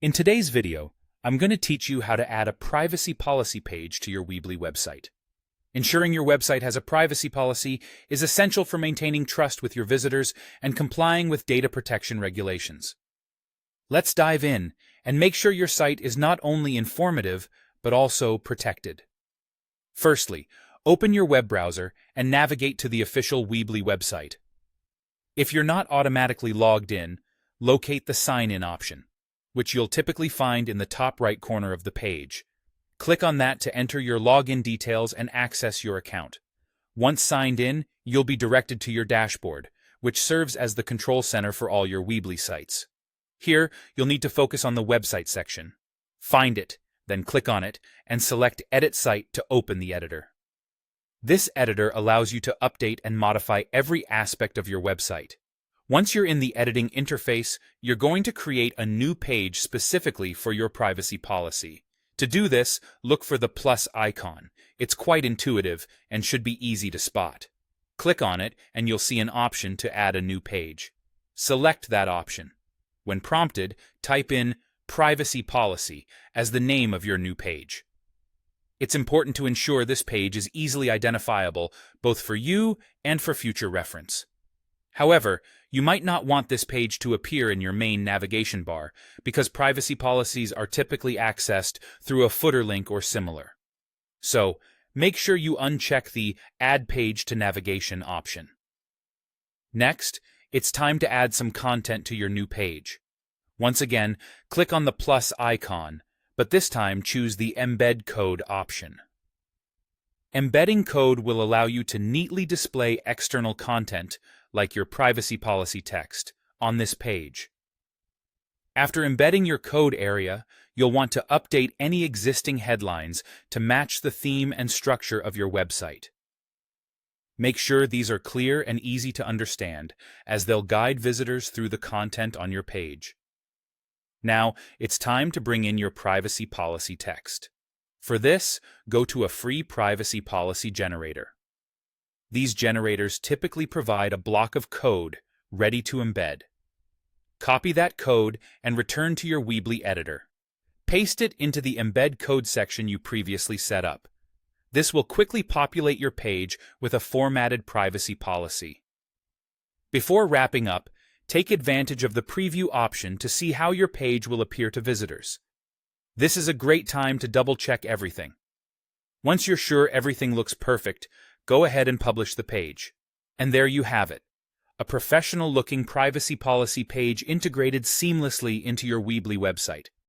In today's video, I'm going to teach you how to add a privacy policy page to your Weebly website. Ensuring your website has a privacy policy is essential for maintaining trust with your visitors and complying with data protection regulations. Let's dive in and make sure your site is not only informative, but also protected. Firstly, open your web browser and navigate to the official Weebly website. If you're not automatically logged in, locate the Sign In option, which you'll typically find in the top right corner of the page. Click on that to enter your login details and access your account. Once signed in, you'll be directed to your dashboard, which serves as the control center for all your Weebly sites. Here, you'll need to focus on the website section. Find it, then click on it, and select Edit Site to open the editor. This editor allows you to update and modify every aspect of your website. Once you're in the editing interface, you're going to create a new page specifically for your privacy policy. To do this, look for the plus icon. It's quite intuitive and should be easy to spot. Click on it and you'll see an option to add a new page. Select that option. When prompted, type in Privacy Policy as the name of your new page. It's important to ensure this page is easily identifiable both for you and for future reference. However, you might not want this page to appear in your main navigation bar because privacy policies are typically accessed through a footer link or similar. So, make sure you uncheck the Add Page to Navigation option. Next, it's time to add some content to your new page. Once again, click on the plus icon, but this time choose the Embed Code option. Embedding code will allow you to neatly display external content, like your privacy policy text, on this page. After embedding your code area, you'll want to update any existing headlines to match the theme and structure of your website. Make sure these are clear and easy to understand, as they'll guide visitors through the content on your page. Now, it's time to bring in your privacy policy text. For this, go to a free privacy policy generator. These generators typically provide a block of code ready to embed. Copy that code and return to your Weebly editor. Paste it into the Embed Code section you previously set up. This will quickly populate your page with a formatted privacy policy. Before wrapping up, take advantage of the preview option to see how your page will appear to visitors. This is a great time to double-check everything. Once you're sure everything looks perfect, go ahead and publish the page. And there you have it, a professional-looking privacy policy page integrated seamlessly into your Weebly website.